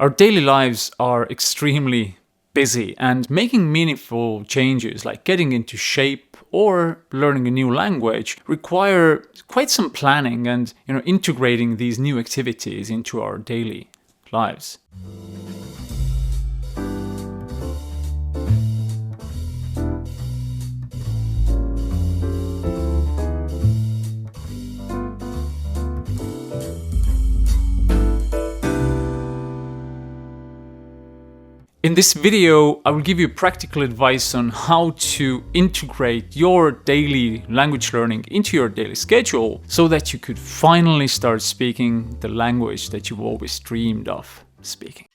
Our daily lives are extremely busy, and making meaningful changes like getting into shape or learning a new language require quite some planning and integrating these new activities into our daily lives. In this video, I will give you practical advice on how to integrate your daily language learning into your daily schedule so that you could finally start speaking the language that you've always dreamed of speaking.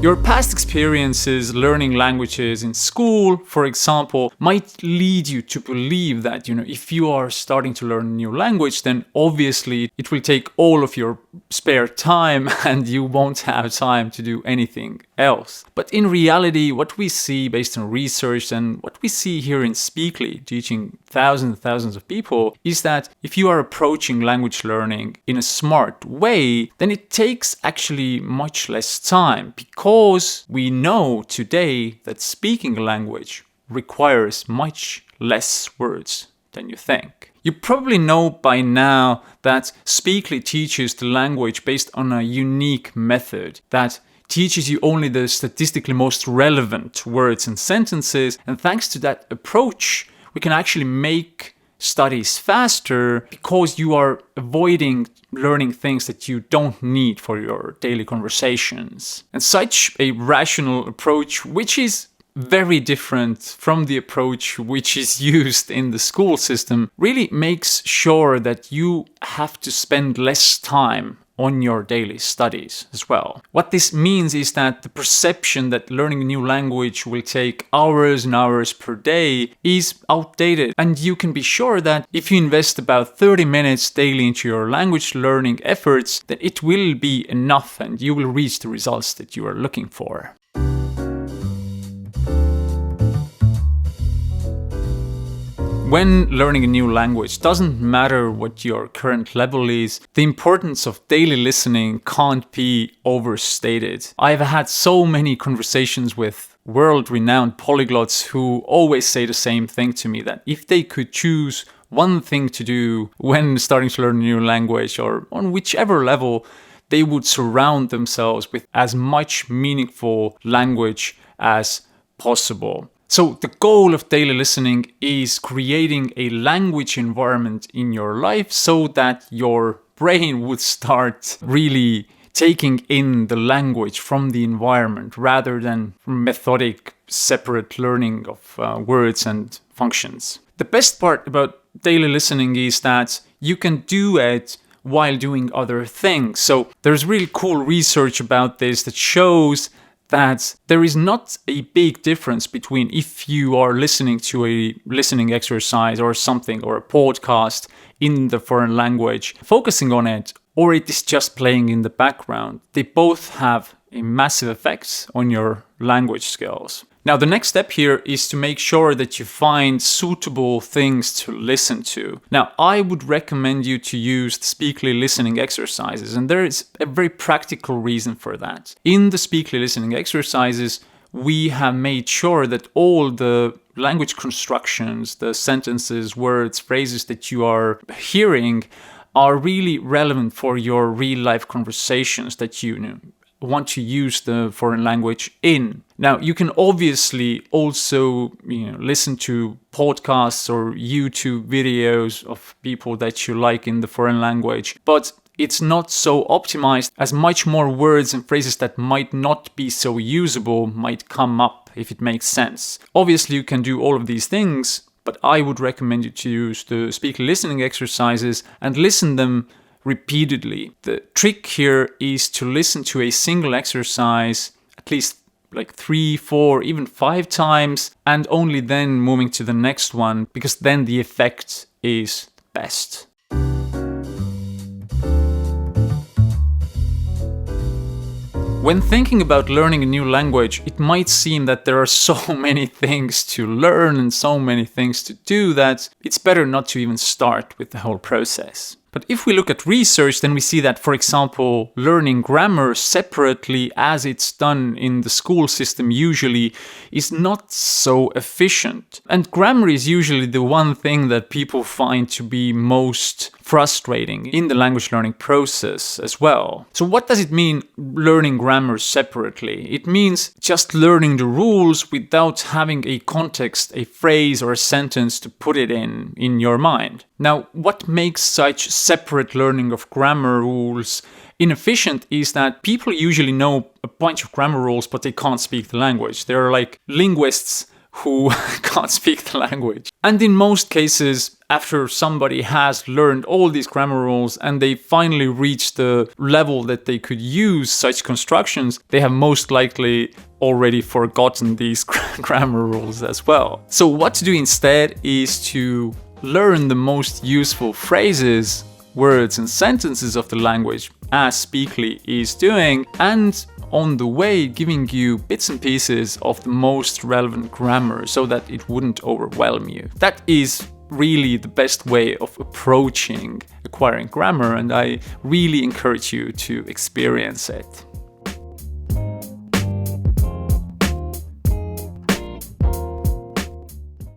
Your past experiences learning languages in school, for example, might lead you to believe that, if you are starting to learn a new language, then obviously it will take all of your spare time and you won't have time to do anything else. But in reality, what we see based on research and what we see here in Speakly, teaching thousands and thousands of people, is that if you are approaching language learning in a smart way, then it takes actually much less time, because we know today that speaking a language requires much less words than you think. You probably know by now that Speakly teaches the language based on a unique method that teaches you only the statistically most relevant words and sentences, and thanks to that approach, we can actually make studies faster because you are avoiding learning things that you don't need for your daily conversations. And such a rational approach, which is very different from the approach which is used in the school system, really makes sure that you have to spend less time on your daily studies as well. What this means is that the perception that learning a new language will take hours and hours per day is outdated. And you can be sure that if you invest about 30 minutes daily into your language learning efforts, then it will be enough and you will reach the results that you are looking for. When learning a new language, doesn't matter what your current level is, the importance of daily listening can't be overstated. I've had so many conversations with world-renowned polyglots who always say the same thing to me, that if they could choose one thing to do when starting to learn a new language or on whichever level, they would surround themselves with as much meaningful language as possible. So the goal of daily listening is creating a language environment in your life so that your brain would start really taking in the language from the environment rather than methodic, separate learning of words and functions. The best part about daily listening is that you can do it while doing other things. So there's really cool research about this that shows that there is not a big difference between if you are listening to a listening exercise or something or a podcast in the foreign language, focusing on it, or it is just playing in the background. They both have a massive effect on your language skills. Now, the next step here is to make sure that you find suitable things to listen to. Now, I would recommend you to use the Speakly listening exercises, and there is a very practical reason for that. In the Speakly listening exercises, we have made sure that all the language constructions, the sentences, words, phrases that you are hearing are really relevant for your real-life conversations that you want to use the foreign language in. Now, you can obviously also listen to podcasts or YouTube videos of people that you like in the foreign language, but it's not so optimized, as much more words and phrases that might not be so usable might come up, if it makes sense. Obviously, you can do all of these things, but I would recommend you to use the Speakly listening exercises and listen them repeatedly. The trick here is to listen to a single exercise at least like 3, 4, even 5 times, and only then moving to the next one, because then the effect is best. When thinking about learning a new language, it might seem that there are so many things to learn and so many things to do that it's better not to even start with the whole process. But But if we look at research, then we see that, for example, learning grammar separately as it's done in the school system usually is not so efficient. And grammar is usually the one thing that people find to be most frustrating in the language learning process as well. So what does it mean learning grammar separately? It means just learning the rules without having a context, a phrase or a sentence to put it in your mind. Now, what makes such separate learning of grammar rules inefficient is that people usually know a bunch of grammar rules, but they can't speak the language. They're like linguists who can't speak the language. And in most cases, after somebody has learned all these grammar rules and they finally reach the level that they could use such constructions, they have most likely already forgotten these grammar rules as well. So what to do instead is to learn the most useful phrases, words and sentences of the language as Speakly is doing, and on the way giving you bits and pieces of the most relevant grammar so that it wouldn't overwhelm you. That is really the best way of approaching acquiring grammar, and I really encourage you to experience it.